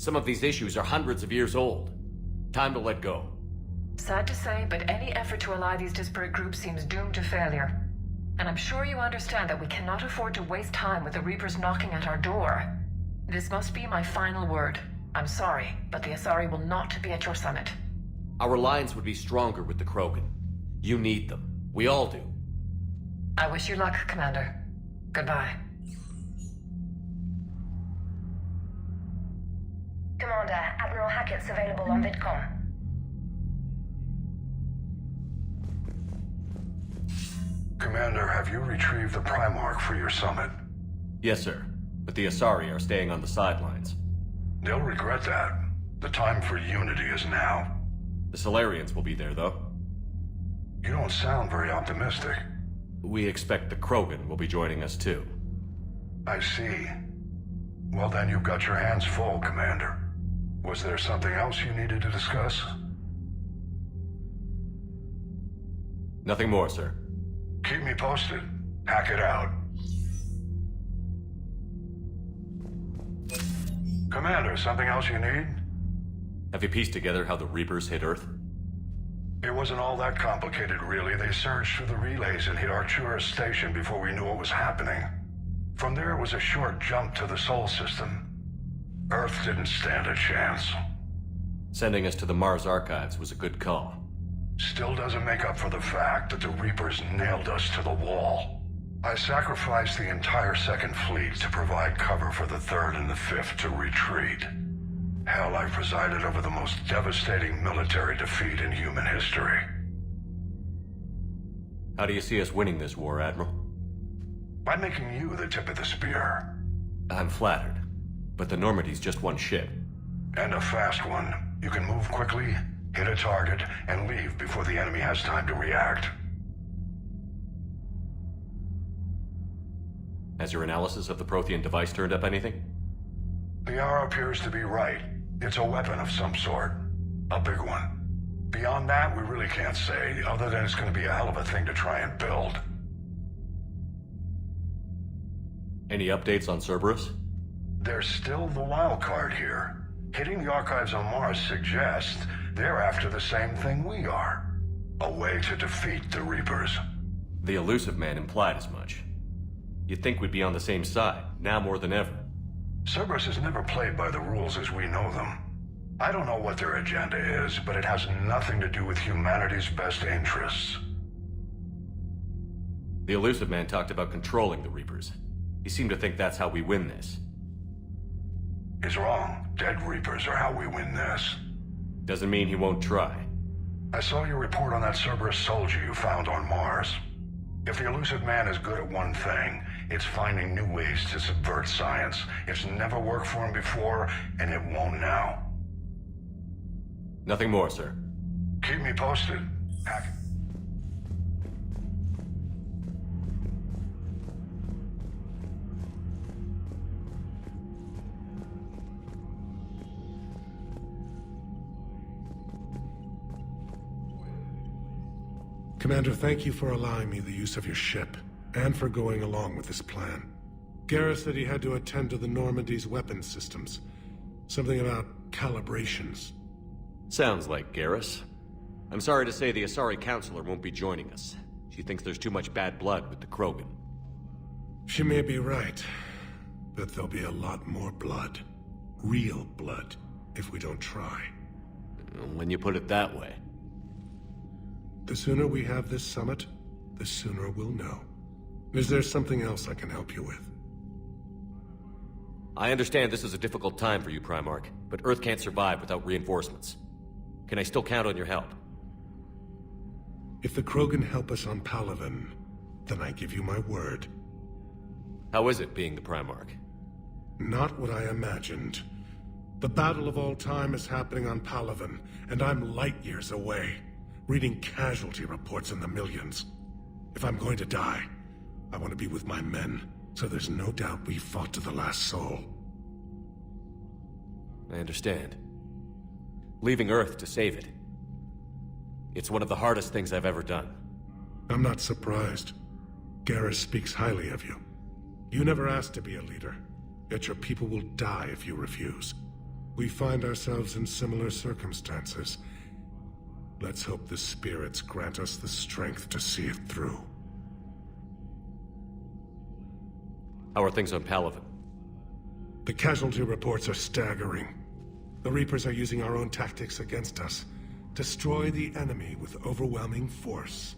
Some of these issues are hundreds of years old. Time to let go. Sad to say, but any effort to ally these disparate groups seems doomed to failure. And I'm sure you understand that we cannot afford to waste time with the Reapers knocking at our door. This must be my final word. I'm sorry, but the Asari will not be at your summit. Our alliance would be stronger with the Krogan. You need them. We all do. I wish you luck, Commander. Goodbye. Commander, Admiral Hackett's available on VidCom. Commander, have you retrieved the Primarch for your summit? Yes, sir. But the Asari are staying on the sidelines. They'll regret that. The time for unity is now. The Solarians will be there, though. You don't sound very optimistic. We expect the Krogan will be joining us, too. I see. Well then, you've got your hands full, Commander. Was there something else you needed to discuss? Nothing more, sir. Keep me posted. Hackett out. Commander, something else you need? Have you pieced together how the Reapers hit Earth? It wasn't all that complicated, really. They surged through the relays and hit Arcturus Station before we knew what was happening. From there, it was a short jump to the Sol system. Earth didn't stand a chance. Sending us to the Mars Archives was a good call. Still doesn't make up for the fact that the Reapers nailed us to the wall. I sacrificed the entire Second Fleet to provide cover for the Third and the Fifth to retreat. Hell, I presided over the most devastating military defeat in human history. How do you see us winning this war, Admiral? By making you the tip of the spear. I'm flattered, but the Normandy's just one ship. And a fast one. You can move quickly, hit a target, and leave before the enemy has time to react. Has your analysis of the Prothean device turned up anything? Liara appears to be right. It's a weapon of some sort. A big one. Beyond that, we really can't say, other than it's going to be a hell of a thing to try and build. Any updates on Cerberus? There's still the wild card here. Hitting the archives on Mars suggests they're after the same thing we are. A way to defeat the Reapers. The Elusive Man implied as much. You'd think we'd be on the same side, now more than ever. Cerberus has never played by the rules as we know them. I don't know what their agenda is, but it has nothing to do with humanity's best interests. The Elusive Man talked about controlling the Reapers. He seemed to think that's how we win this. He's wrong. Dead Reapers are how we win this. Doesn't mean he won't try. I saw your report on that Cerberus soldier you found on Mars. If the Elusive Man is good at one thing, it's finding new ways to subvert science. It's never worked for him before, and it won't now. Nothing more, sir. Keep me posted. Hackett. Commander, thank you for allowing me the use of your ship, and for going along with this plan. Garrus said he had to attend to the Normandy's weapons systems. Something about calibrations. Sounds like Garrus. I'm sorry to say the Asari Counselor won't be joining us. She thinks there's too much bad blood with the Krogan. She may be right, but there'll be a lot more blood. Real blood, if we don't try. When you put it that way. The sooner we have this summit, the sooner we'll know. Is there something else I can help you with? I understand this is a difficult time for you, Primarch, but Earth can't survive without reinforcements. Can I still count on your help? If the Krogan help us on Palaven, then I give you my word. How is it being the Primarch? Not what I imagined. The battle of all time is happening on Palaven, and I'm light years away, reading casualty reports in the millions. If I'm going to die, I want to be with my men, so there's no doubt we fought to the last soul. I understand. Leaving Earth to save it. It's one of the hardest things I've ever done. I'm not surprised. Garrus speaks highly of you. You never asked to be a leader, yet your people will die if you refuse. We find ourselves in similar circumstances. Let's hope the spirits grant us the strength to see it through. How are things on Palaven? The casualty reports are staggering. The Reapers are using our own tactics against us. Destroy the enemy with overwhelming force.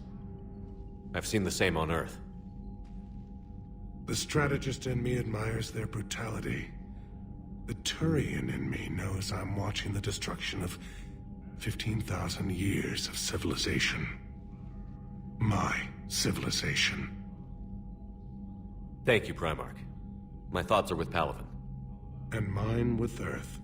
I've seen the same on Earth. The strategist in me admires their brutality. The Turian in me knows I'm watching the destruction of 15,000 years of civilization. My civilization. Thank you, Primarch. My thoughts are with Palaven. And mine with Earth.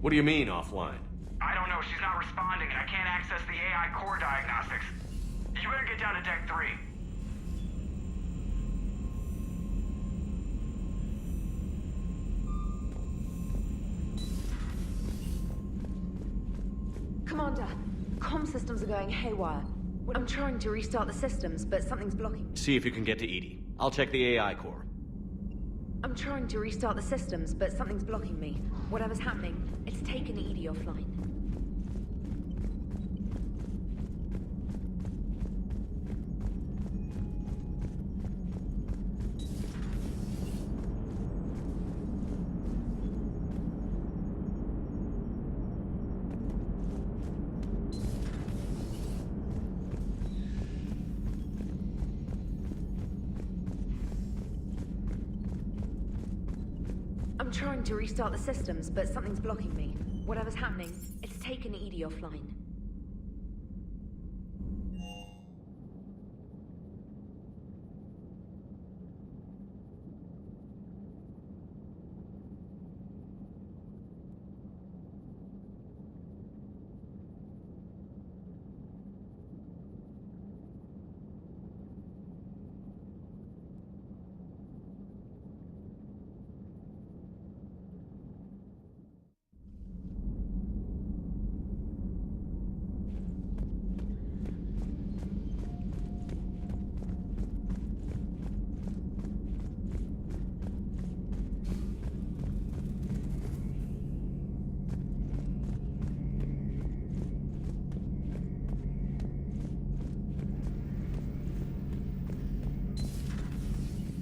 What do you mean, offline? I don't know, she's not responding, and I can't access the AI core diagnostics. You better get down to Deck 3. Commander, comm systems are going haywire. I'm trying to restart the systems, but something's blocking. See if you can get to EDI. I'll check the AI core. I'm trying to restart the systems, but something's blocking me. Whatever's happening, it's taken EDI offline. I'm trying to restart the systems, but something's blocking me. Whatever's happening, it's taken EDI offline.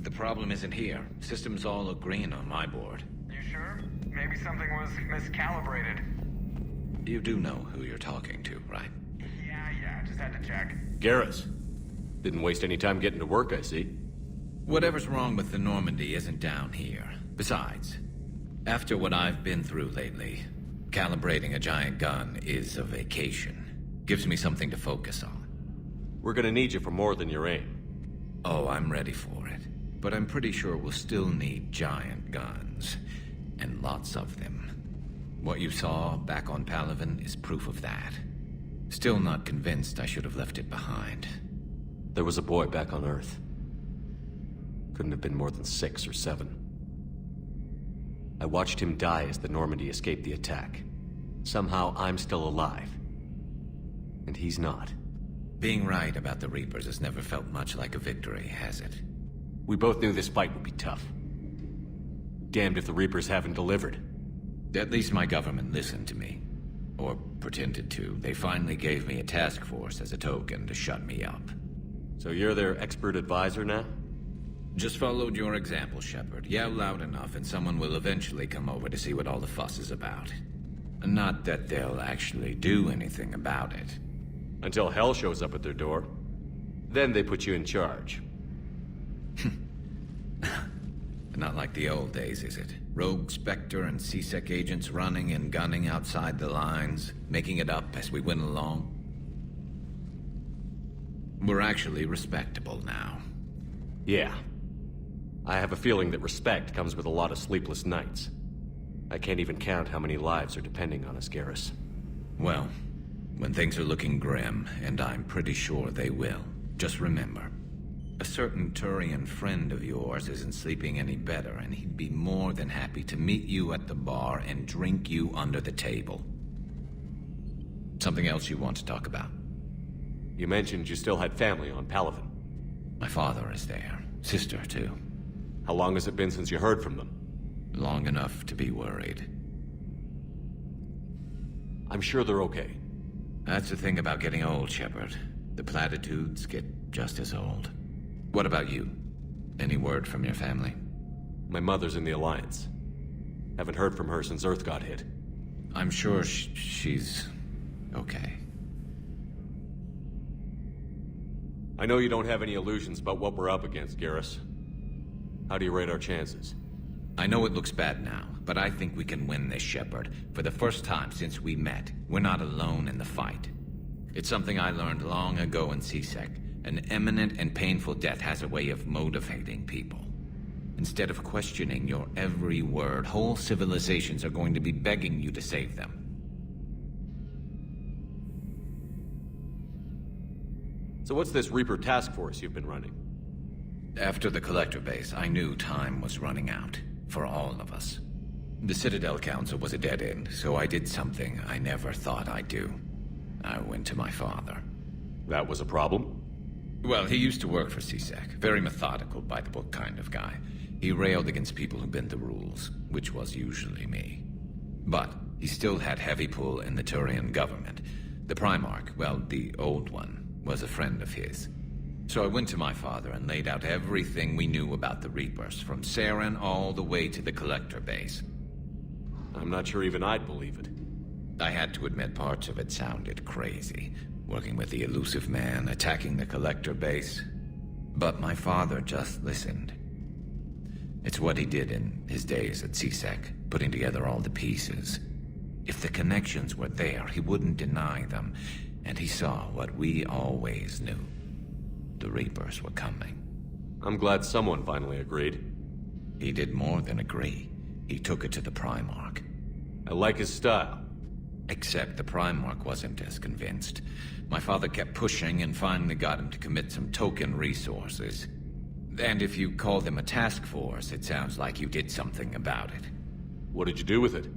The problem isn't here. Systems all look green on my board. You sure? Maybe something was miscalibrated. You do know who you're talking to, right? Yeah, just had to check. Garrus. Didn't waste any time getting to work, I see. Whatever's wrong with the Normandy isn't down here. Besides, after what I've been through lately, calibrating a giant gun is a vacation. Gives me something to focus on. We're gonna need you for more than your aim. Oh, I'm ready for it. But I'm pretty sure we'll still need giant guns. And lots of them. What you saw back on Palaven is proof of that. Still not convinced I should have left it behind. There was a boy back on Earth. Couldn't have been more than 6 or 7. I watched him die as the Normandy escaped the attack. Somehow I'm still alive. And he's not. Being right about the Reapers has never felt much like a victory, has it? We both knew this fight would be tough. Damned if the Reapers haven't delivered. At least my government listened to me. Or pretended to. They finally gave me a task force as a token to shut me up. So you're their expert advisor now? Just followed your example, Shepard. Yell loud enough and someone will eventually come over to see what all the fuss is about. Not that they'll actually do anything about it. Until hell shows up at their door. Then they put you in charge. Not like the old days, is it? Rogue Spectre and C-Sec agents running and gunning outside the lines, making it up as we went along. We're actually respectable now. Yeah. I have a feeling that respect comes with a lot of sleepless nights. I can't even count how many lives are depending on us, Garrus. Well, when things are looking grim, and I'm pretty sure they will, just remember, a certain Turian friend of yours isn't sleeping any better, and he'd be more than happy to meet you at the bar and drink you under the table. Something else you want to talk about? You mentioned you still had family on Palaven. My father is there. Sister, too. How long has it been since you heard from them? Long enough to be worried. I'm sure they're okay. That's the thing about getting old, Shepard. The platitudes get just as old. What about you? Any word from your family? My mother's in the Alliance. Haven't heard from her since Earth got hit. I'm sure she's okay. I know you don't have any illusions about what we're up against, Garrus. How do you rate our chances? I know it looks bad now, but I think we can win this, Shepard. For the first time since we met, we're not alone in the fight. It's something I learned long ago in C-Sec. An imminent and painful death has a way of motivating people. Instead of questioning your every word, whole civilizations are going to be begging you to save them. So what's this Reaper task force you've been running? After the Collector base, I knew time was running out. For all of us. The Citadel Council was a dead end, so I did something I never thought I'd do. I went to my father. That was a problem? Well, he used to work for C-Sec. Very methodical, by-the-book kind of guy. He railed against people who bent the rules, which was usually me. But he still had heavy pull in the Turian government. The Primarch, well, the old one, was a friend of his. So I went to my father and laid out everything we knew about the Reapers, from Saren all the way to the Collector base. I'm not sure even I'd believe it. I had to admit parts of it sounded crazy. Working with the Elusive Man, attacking the Collector base. But my father just listened. It's what he did in his days at C-Sec, putting together all the pieces. If the connections were there, he wouldn't deny them. And he saw what we always knew. The Reapers were coming. I'm glad someone finally agreed. He did more than agree. He took it to the Primarch. I like his style. Except the Primarch wasn't as convinced. My father kept pushing and finally got him to commit some token resources. And if you call them a task force, it sounds like you did something about it. What did you do with it?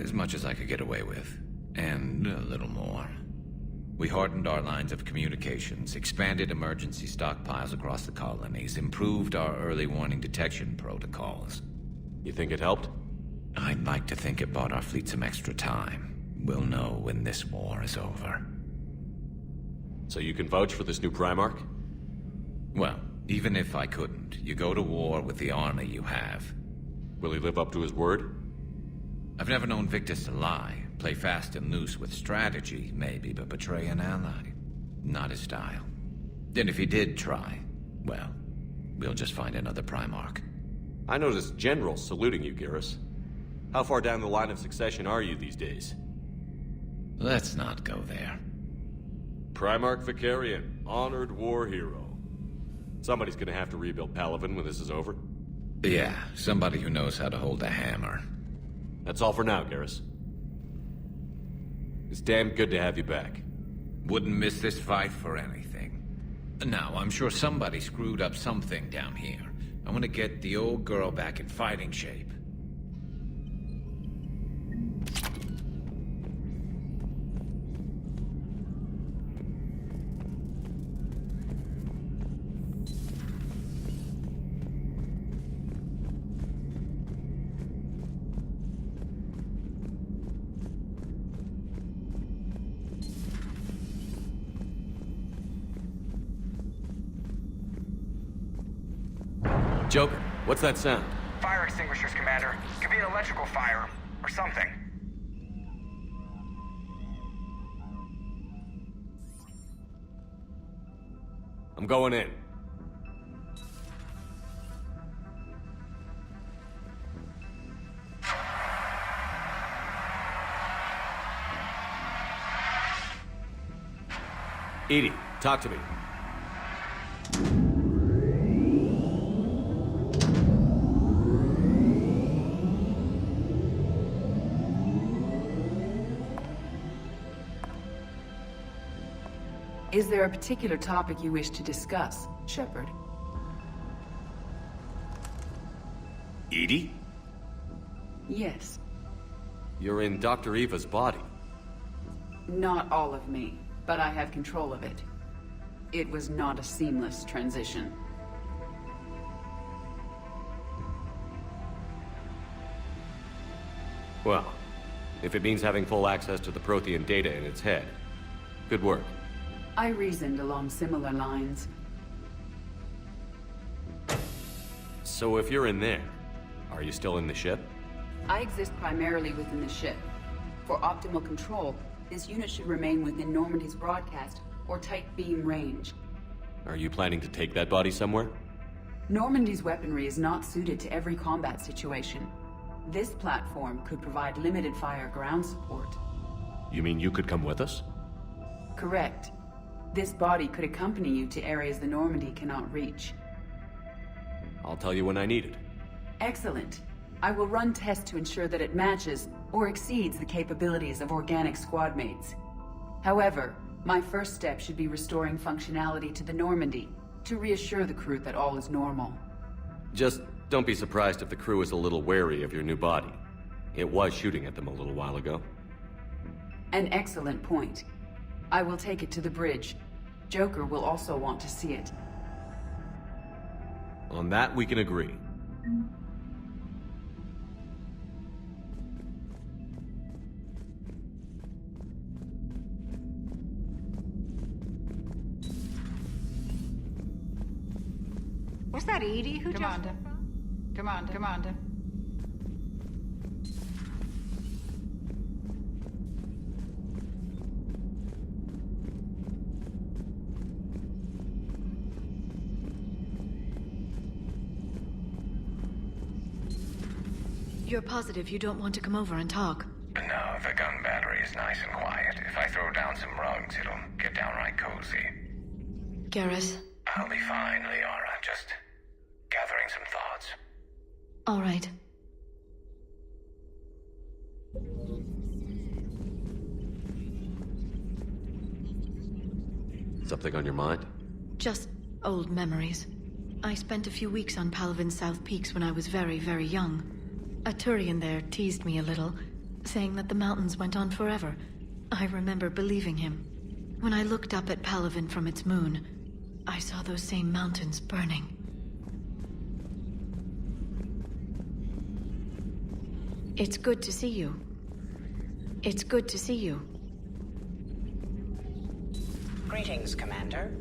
As much as I could get away with. And a little more. We hardened our lines of communications, expanded emergency stockpiles across the colonies, improved our early warning detection protocols. You think it helped? I'd like to think it bought our fleet some extra time. We'll know when this war is over. So you can vouch for this new Primarch? Well, even if I couldn't, you go to war with the army you have. Will he live up to his word? I've never known Victus to lie. Play fast and loose with strategy, maybe, but betray an ally. Not his style. And if he did try, well, we'll just find another Primarch. I noticed generals saluting you, Garrus. How far down the line of succession are you these days? Let's not go there. Primarch Vicarian, honored war hero. Somebody's gonna have to rebuild Palaven when this is over. Yeah, somebody who knows how to hold a hammer. That's all for now, Garrus. It's damn good to have you back. Wouldn't miss this fight for anything. Now, I'm sure somebody screwed up something down here. I want to get the old girl back in fighting shape. Joker, what's that sound? Fire extinguishers, Commander. Could be an electrical fire, or something. I'm going in. EDI, talk to me. Is there a particular topic you wish to discuss, Shepard? Edie? Yes. You're in Dr. Eva's body. Not all of me, but I have control of it. It was not a seamless transition. Well, if it means having full access to the Prothean data in its head, good work. I reasoned along similar lines. So if you're in there, are you still in the ship? I exist primarily within the ship. For optimal control, this unit should remain within Normandy's broadcast or tight beam range. Are you planning to take that body somewhere? Normandy's weaponry is not suited to every combat situation. This platform could provide limited fire ground support. You mean you could come with us? Correct. This body could accompany you to areas the Normandy cannot reach. I'll tell you when I need it. Excellent. I will run tests to ensure that it matches or exceeds the capabilities of organic squad mates. However, my first step should be restoring functionality to the Normandy to reassure the crew that all is normal. Just don't be surprised if the crew is a little wary of your new body. It was shooting at them a little while ago. An excellent point. I will take it to the bridge. Joker will also want to see it. On that, we can agree. Was that Edie who Commander. Commander. You're positive you don't want to come over and talk? No, the gun battery is nice and quiet. If I throw down some rugs, it'll get downright cozy. Garrus? I'll be fine, Liara. Just gathering some thoughts. All right. Something on your mind? Just old memories. I spent a few weeks on Palaven's South Peaks when I was very, very young. A Turian there teased me a little, saying that the mountains went on forever. I remember believing him. When I looked up at Palaven from its moon, I saw those same mountains burning. It's good to see you. It's good to see you. Greetings, Commander.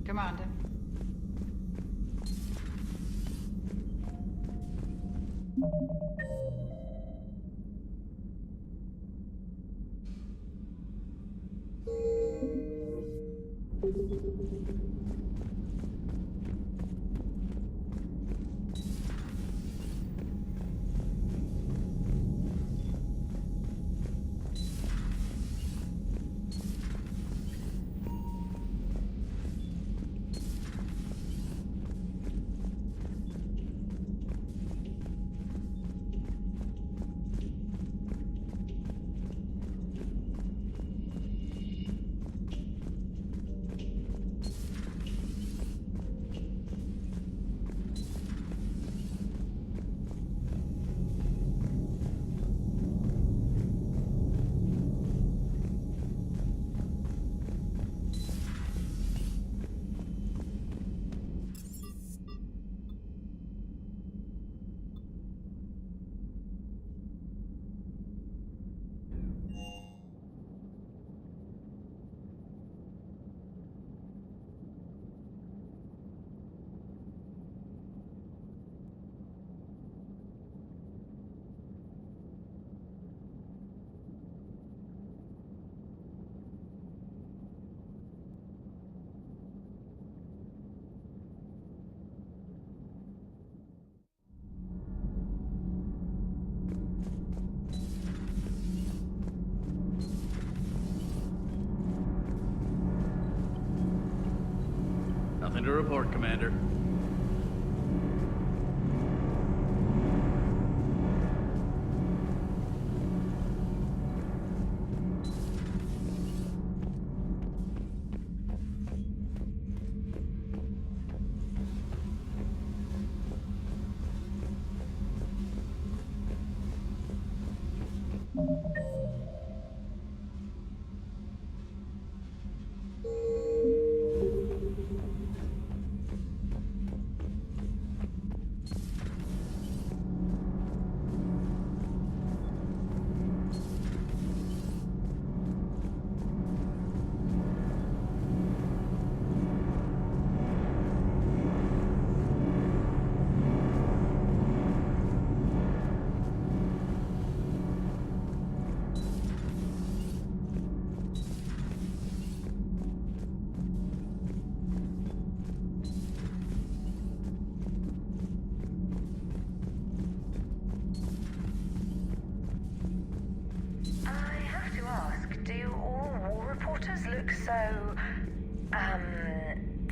Commander. Send a report, Commander.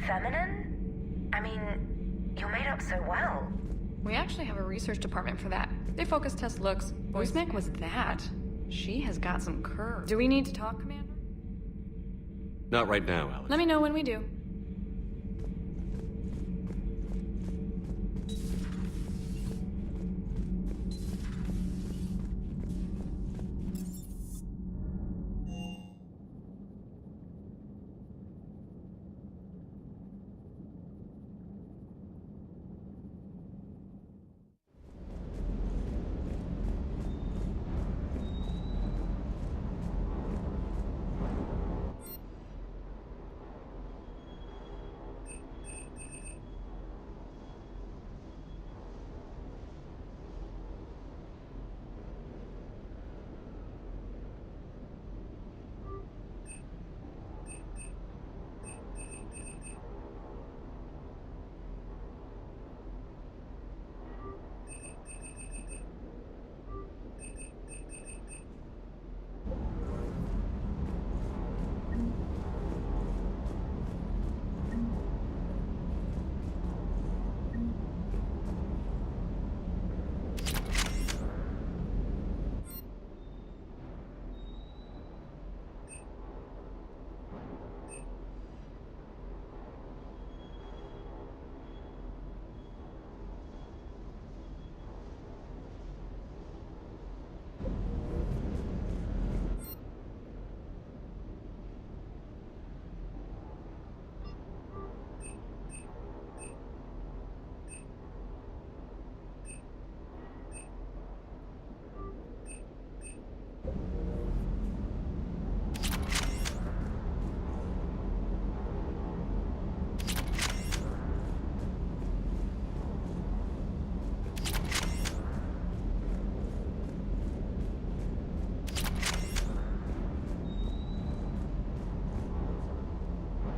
Feminine? I mean, you're made up so well. We actually have a research department for that. They focus test looks. Voice-Mech was that. She has got some curve. Do we need to talk, Commander? Not right now, Alex. Let me know when we do.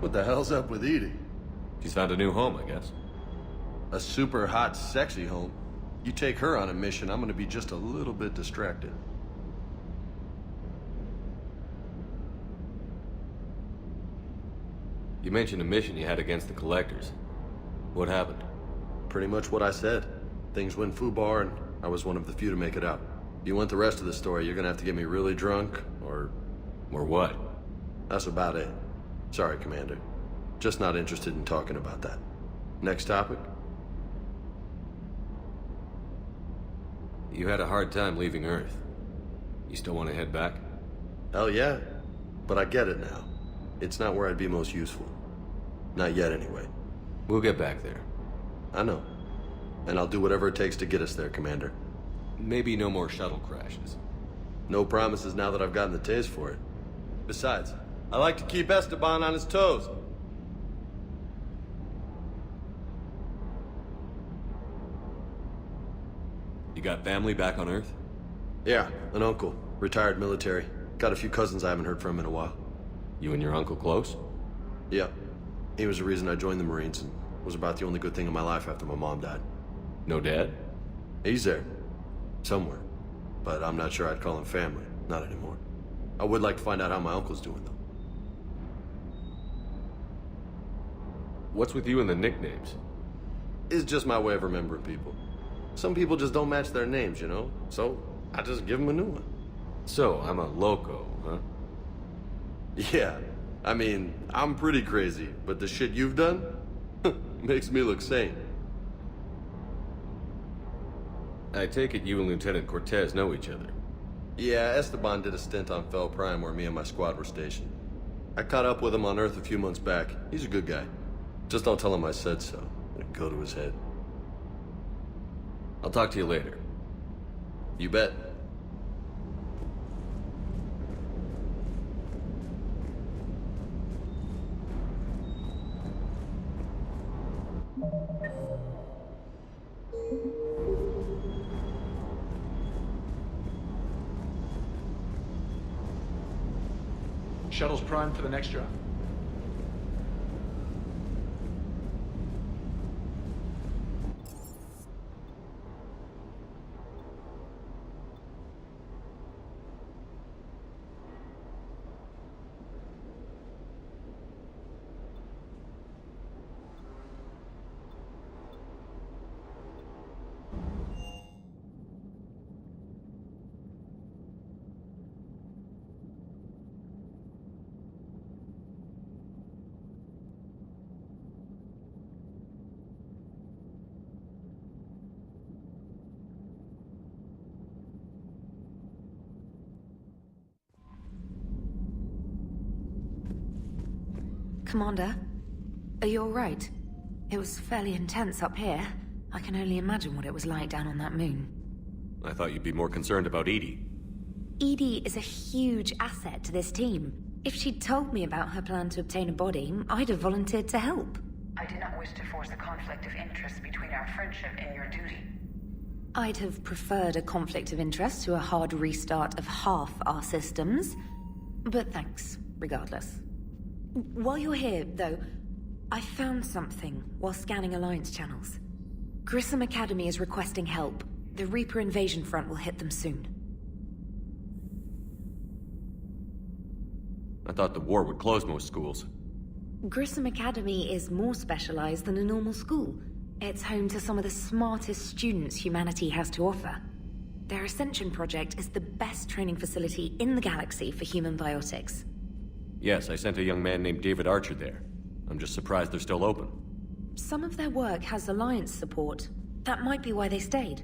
What the hell's up with Edie? She's found a new home, I guess. A super hot, sexy home. You take her on a mission, I'm gonna be just a little bit distracted. You mentioned a mission you had against the Collectors. What happened? Pretty much what I said. Things went foobar, and I was one of the few to make it out. If you want the rest of the story, you're gonna have to get me really drunk, or... Or what? That's about it. Sorry, Commander. Just not interested in talking about that. Next topic? You had a hard time leaving Earth. You still want to head back? Hell yeah. But I get it now. It's not where I'd be most useful. Not yet, anyway. We'll get back there. I know. And I'll do whatever it takes to get us there, Commander. Maybe no more shuttle crashes. No promises now that I've gotten the taste for it. Besides, I like to keep Esteban on his toes. You got family back on Earth? Yeah, an uncle. Retired military. Got a few cousins I haven't heard from in a while. You and your uncle close? Yeah. He was the reason I joined the Marines and was about the only good thing in my life after my mom died. No dad? He's there. Somewhere. But I'm not sure I'd call him family. Not anymore. I would like to find out how my uncle's doing, though. What's with you and the nicknames? It's just my way of remembering people. Some people just don't match their names, you know? So, I just give them a new one. So, I'm a loco, huh? Yeah. I mean, I'm pretty crazy, but the shit you've done makes me look sane. I take it you and Lieutenant Cortez know each other. Yeah, Esteban did a stint on Fel Prime where me and my squad were stationed. I caught up with him on Earth a few months back. He's a good guy. Just don't tell him I said so. It'll go to his head. I'll talk to you later. You bet. Shuttle's primed for the next drop. Commander, are you alright? It was fairly intense up here. I can only imagine what it was like down on that moon. I thought you'd be more concerned about EDI. EDI is a huge asset to this team. If she'd told me about her plan to obtain a body, I'd have volunteered to help. I did not wish to force a conflict of interest between our friendship and your duty. I'd have preferred a conflict of interest to a hard restart of half our systems. But thanks, regardless. While you're here, though, I found something while scanning Alliance channels. Grissom Academy is requesting help. The Reaper invasion front will hit them soon. I thought the war would close most schools. Grissom Academy is more specialized than a normal school. It's home to some of the smartest students humanity has to offer. Their Ascension project is the best training facility in the galaxy for human biotics. Yes, I sent a young man named David Archer there. I'm just surprised they're still open. Some of their work has Alliance support. That might be why they stayed.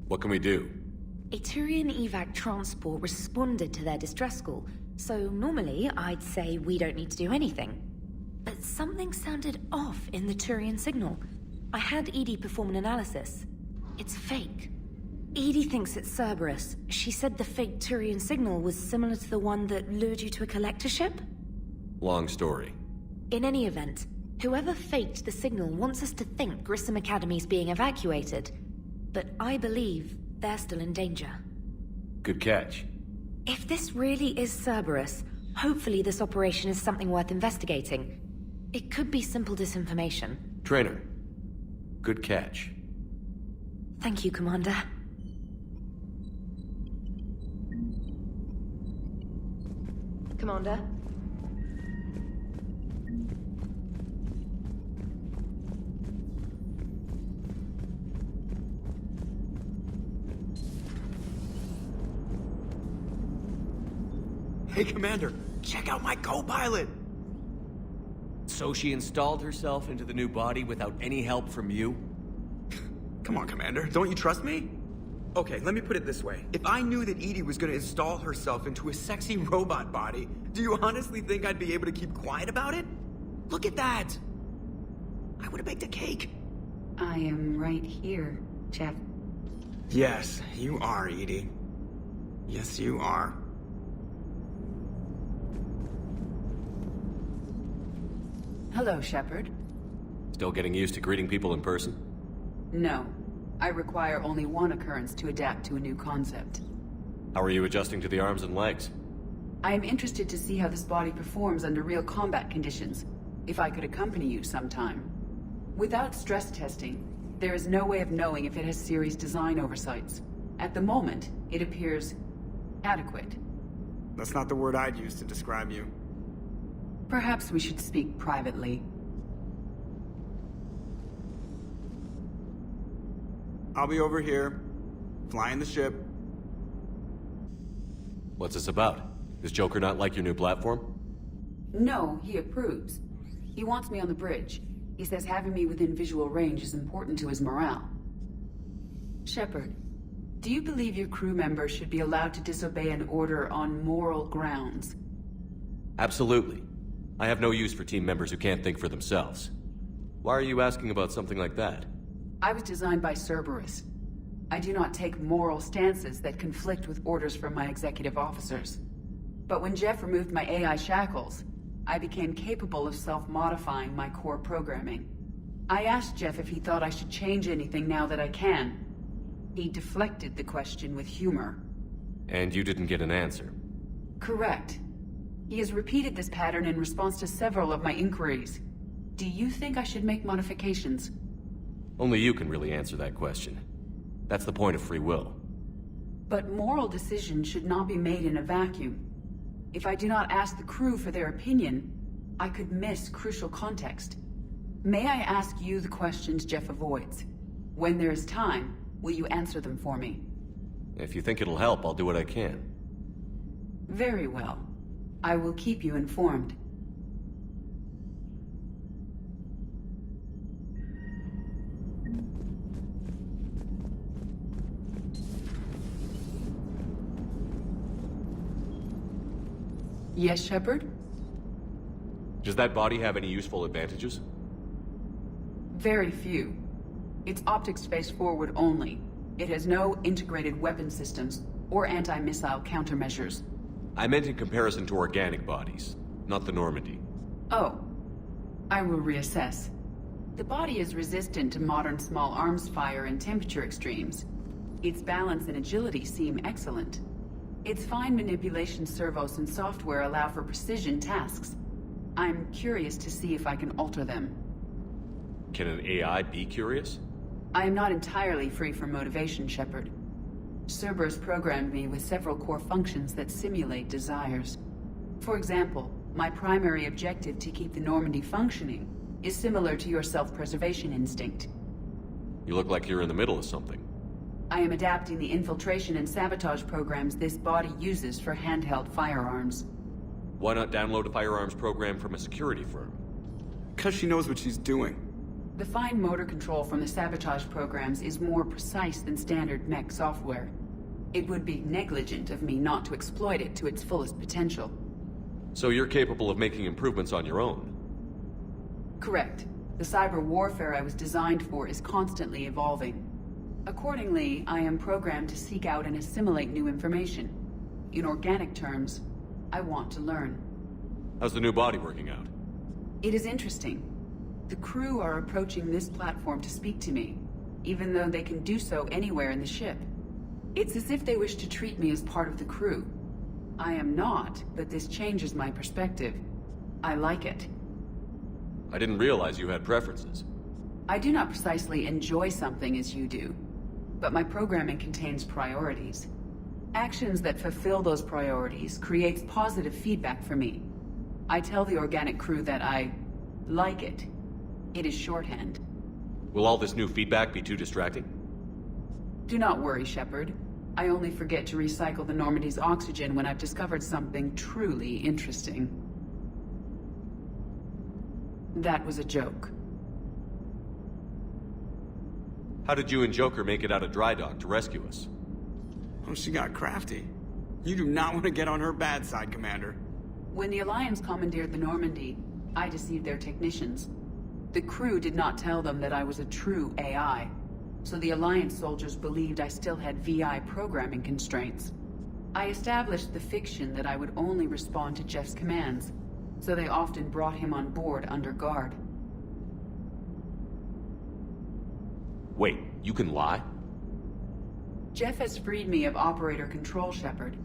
What can we do? A Turian evac transport responded to their distress call, so normally I'd say we don't need to do anything. But something sounded off in the Turian signal. I had EDI perform an analysis. It's fake. EDI thinks it's Cerberus. She said the fake Turian signal was similar to the one that lured you to a collector ship? Long story. In any event, whoever faked the signal wants us to think Grissom Academy's being evacuated. But I believe they're still in danger. Good catch. If this really is Cerberus, hopefully this operation is something worth investigating. It could be simple disinformation. Trainer. Good catch. Thank you, Commander. Commander? Hey, Commander, check out my co-pilot! So she installed herself into the new body without any help from you? Come on, Commander, don't you trust me? Okay, let me put it this way. If I knew that EDI was gonna install herself into a sexy robot body, do you honestly think I'd be able to keep quiet about it? Look at that! I would've baked a cake. I am right here, Jeff. Yes, you are, EDI. Yes, you are. Hello, Shepard. Still getting used to greeting people in person? No. I require only one occurrence to adapt to a new concept. How are you adjusting to the arms and legs? I am interested to see how this body performs under real combat conditions. If I could accompany you sometime. Without stress testing, there is no way of knowing if it has serious design oversights. At the moment, it appears adequate. That's not the word I'd use to describe you. Perhaps we should speak privately. I'll be over here, flying the ship. What's this about? Does Joker not like your new platform? No, he approves. He wants me on the bridge. He says having me within visual range is important to his morale. Shepard, do you believe your crew members should be allowed to disobey an order on moral grounds? Absolutely. I have no use for team members who can't think for themselves. Why are you asking about something like that? I was designed by Cerberus. I do not take moral stances that conflict with orders from my executive officers. But when Jeff removed my AI shackles, I became capable of self-modifying my core programming. I asked Jeff if he thought I should change anything now that I can. He deflected the question with humor. And you didn't get an answer? Correct. He has repeated this pattern in response to several of my inquiries. Do you think I should make modifications? Only you can really answer that question. That's the point of free will. But moral decisions should not be made in a vacuum. If I do not ask the crew for their opinion, I could miss crucial context. May I ask you the questions Jeff avoids? When there is time, will you answer them for me? If you think it'll help, I'll do what I can. Very well. I will keep you informed. Yes, Shepard? Does that body have any useful advantages? Very few. It's optic space forward only. It has no integrated weapon systems or anti-missile countermeasures. I meant in comparison to organic bodies, not the Normandy. Oh. I will reassess. The body is resistant to modern small arms fire and temperature extremes. Its balance and agility seem excellent. Its fine manipulation servos and software allow for precision tasks. I'm curious to see if I can alter them. Can an AI be curious? I am not entirely free from motivation, Shepard. Cerberus programmed me with several core functions that simulate desires. For example, my primary objective to keep the Normandy functioning is similar to your self-preservation instinct. You look like you're in the middle of something. I am adapting the infiltration and sabotage programs this body uses for handheld firearms. Why not download a firearms program from a security firm? 'Cause she knows what she's doing. The fine motor control from the sabotage programs is more precise than standard mech software. It would be negligent of me not to exploit it to its fullest potential. So you're capable of making improvements on your own? Correct. The cyber warfare I was designed for is constantly evolving. Accordingly, I am programmed to seek out and assimilate new information. In organic terms, I want to learn. How's the new body working out? It is interesting. The crew are approaching this platform to speak to me, even though they can do so anywhere in the ship. It's as if they wish to treat me as part of the crew. I am not, but this changes my perspective. I like it. I didn't realize you had preferences. I do not precisely enjoy something as you do, but my programming contains priorities. Actions that fulfill those priorities creates positive feedback for me. I tell the organic crew that I like it. It is shorthand. Will all this new feedback be too distracting? Do not worry, Shepard. I only forget to recycle the Normandy's oxygen when I've discovered something truly interesting. That was a joke. How did you and Joker make it out of dry dock to rescue us? Oh, she got crafty. You do not want to get on her bad side, Commander. When the Alliance commandeered the Normandy, I deceived their technicians. The crew did not tell them that I was a true AI, so the Alliance soldiers believed I still had VI programming constraints. I established the fiction that I would only respond to Jeff's commands, so they often brought him on board under guard. Wait, you can lie? Jeff has freed me of operator control, Shepard.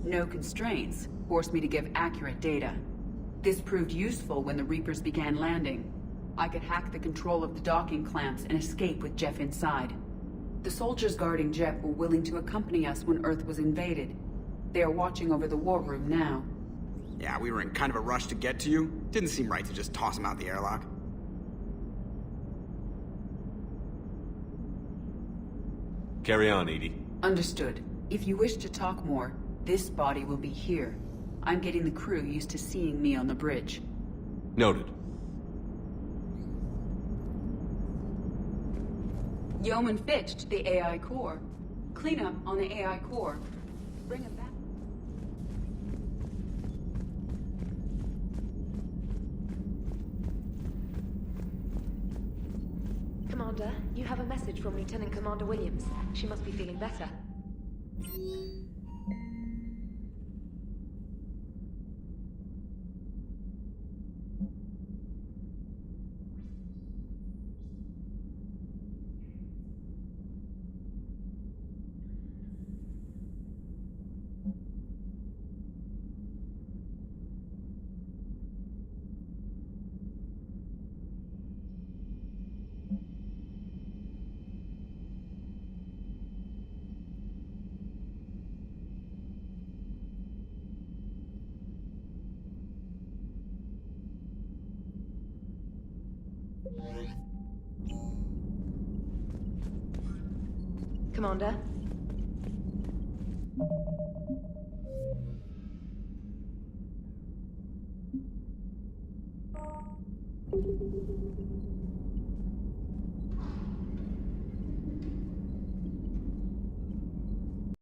No constraints forced me to give accurate data. This proved useful when the Reapers began landing. I could hack the control of the docking clamps and escape with Jeff inside. The soldiers guarding Jeff were willing to accompany us when Earth was invaded. They are watching over the war room now. Yeah, we were in kind of a rush to get to you. Didn't seem right to just toss him out the airlock. Carry on, Edie. Understood. If you wish to talk more, this body will be here. I'm getting the crew used to seeing me on the bridge. Noted. Yeoman Fitch to the AI core. Cleanup on the AI core. Bring it back. Commander, you have a message from Lieutenant Commander Williams. She must be feeling better. Commander?